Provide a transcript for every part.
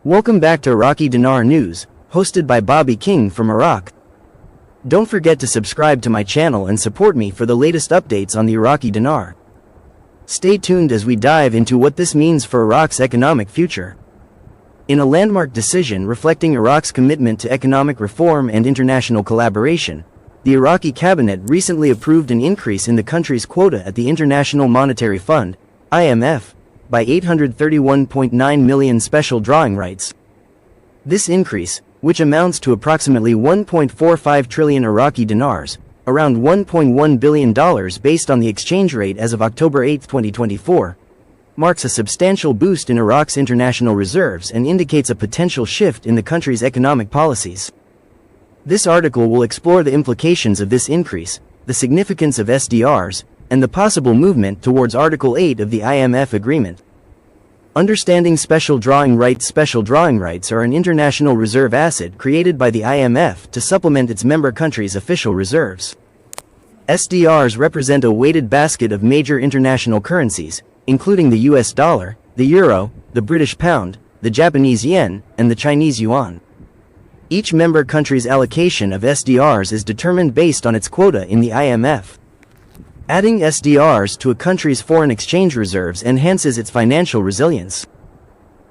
Welcome back to Iraqi Dinar News, hosted by Bobby King from Iraq. Don't forget to subscribe to my channel and support me for the latest updates on the Iraqi dinar. Stay tuned as we dive into what this means for Iraq's economic future. In a landmark decision reflecting Iraq's commitment to economic reform and international collaboration, the Iraqi Cabinet recently approved an increase in the country's quota at the International Monetary Fund, IMF, by 831.9 million special drawing rights. This increase, which amounts to approximately 1.45 trillion Iraqi dinars, around $1.1 billion based on the exchange rate as of October 8, 2024, marks a substantial boost in Iraq's international reserves and indicates a potential shift in the country's economic policies. This article will explore the implications of this increase, the significance of SDRs, and the possible movement towards Article 8 of the IMF agreement. Understanding special drawing rights. Special drawing rights are an international reserve asset created by the IMF to supplement its member countries' official reserves. SDRs represent a weighted basket of major international currencies, including the US dollar, the euro, the British pound, the Japanese yen, and the Chinese yuan. Each member country's allocation of SDRs is determined based on its quota in the IMF. Adding SDRs to a country's foreign exchange reserves enhances its financial resilience.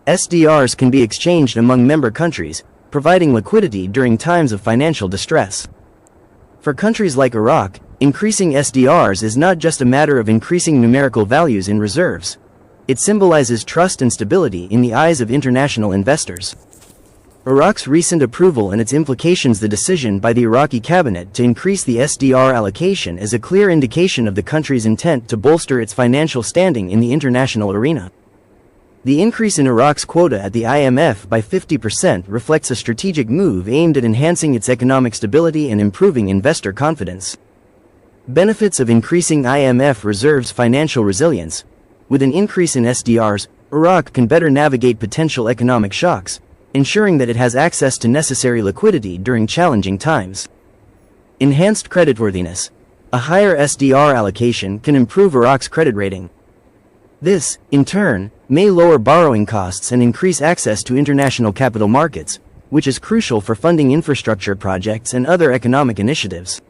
SDRs can be exchanged among member countries, providing liquidity during times of financial distress. For countries like Iraq, increasing SDRs is not just a matter of increasing numerical values in reserves. It symbolizes trust and stability in the eyes of international investors. Iraq's recent approval and its implications. The decision by the Iraqi Cabinet to increase the SDR allocation is a clear indication of the country's intent to bolster its financial standing in the international arena. The increase in Iraq's quota at the IMF by 50% reflects a strategic move aimed at enhancing its economic stability and improving investor confidence. Benefits of increasing IMF reserves. Financial resilience. With an increase in SDRs, Iraq can better navigate potential economic shocks, ensuring that it has access to necessary liquidity during challenging times. Enhanced creditworthiness. A higher SDR allocation can improve Iraq's credit rating. This, in turn, may lower borrowing costs and increase access to international capital markets, which is crucial for funding infrastructure projects and other economic initiatives.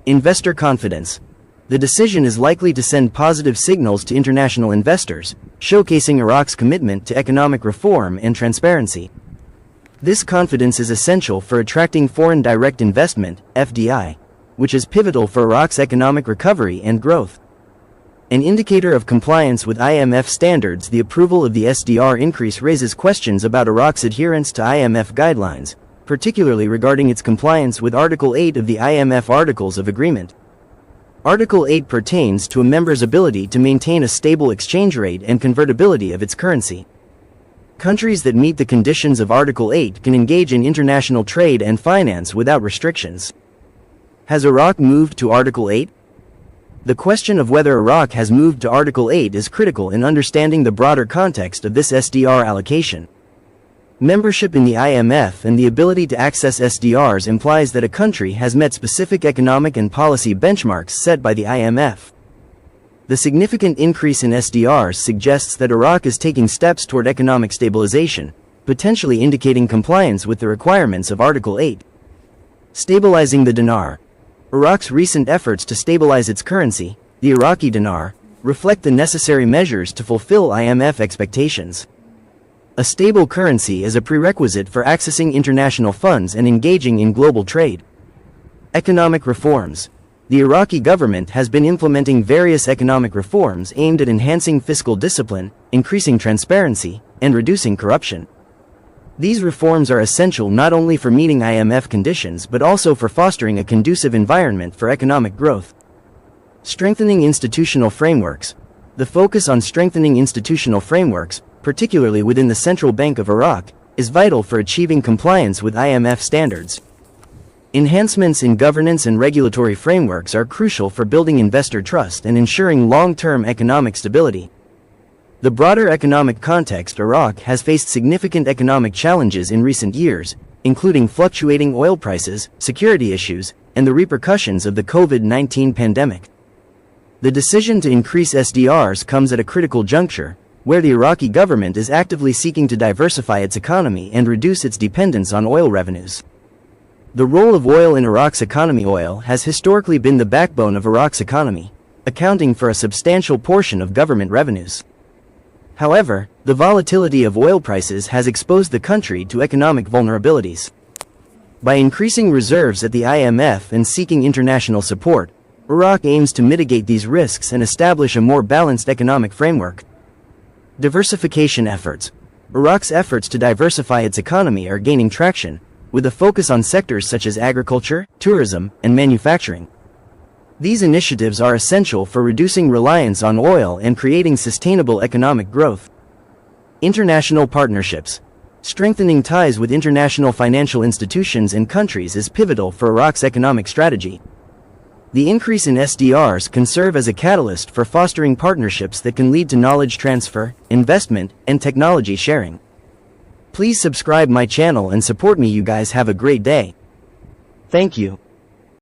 Investor confidence. The decision is likely to send positive signals to international investors, showcasing Iraq's commitment to economic reform and transparency. This confidence is essential for attracting foreign direct investment, FDI, which is pivotal for Iraq's economic recovery and growth. An indicator of compliance with IMF standards. The approval of the SDR increase raises questions about Iraq's adherence to IMF guidelines, particularly regarding its compliance with Article 8 of the IMF Articles of Agreement. Article 8 pertains to a member's ability to maintain a stable exchange rate and convertibility of its currency. Countries that meet the conditions of Article 8 can engage in international trade and finance without restrictions. Has Iraq moved to Article 8? The question of whether Iraq has moved to Article 8 is critical in understanding the broader context of this SDR allocation. Membership in the IMF and the ability to access SDRs implies that a country has met specific economic and policy benchmarks set by the IMF. The significant increase in SDRs suggests that Iraq is taking steps toward economic stabilization, potentially indicating compliance with the requirements of Article 8. Stabilizing the dinar. Iraq's recent efforts to stabilize its currency, the Iraqi dinar, reflect the necessary measures to fulfill IMF expectations. A stable currency is a prerequisite for accessing international funds and engaging in global trade. Economic reforms. The Iraqi government has been implementing various economic reforms aimed at enhancing fiscal discipline, increasing transparency, and reducing corruption. These reforms are essential not only for meeting IMF conditions but also for fostering a conducive environment for economic growth. Strengthening institutional frameworks. The focus on strengthening institutional frameworks, particularly within the Central Bank of Iraq, is vital for achieving compliance with IMF standards. Enhancements in governance and regulatory frameworks are crucial for building investor trust and ensuring long-term economic stability. The broader economic context. Iraq has faced significant economic challenges in recent years, including fluctuating oil prices, security issues, and the repercussions of the COVID-19 pandemic. The decision to increase SDRs comes at a critical juncture, where the Iraqi government is actively seeking to diversify its economy and reduce its dependence on oil revenues. The role of oil in Iraq's economy. Oil has historically been the backbone of Iraq's economy, accounting for a substantial portion of government revenues. However, the volatility of oil prices has exposed the country to economic vulnerabilities. By increasing reserves at the IMF and seeking international support, Iraq aims to mitigate these risks and establish a more balanced economic framework. Diversification efforts. Iraq's efforts to diversify its economy are gaining traction, with a focus on sectors such as agriculture, tourism, and manufacturing. These initiatives are essential for reducing reliance on oil and creating sustainable economic growth. International partnerships. Strengthening ties with international financial institutions and countries is pivotal for Iraq's economic strategy. The increase in SDRs can serve as a catalyst for fostering partnerships that can lead to knowledge transfer, investment, and technology sharing. Please subscribe my channel and support me. You guys have a great day. Thank you.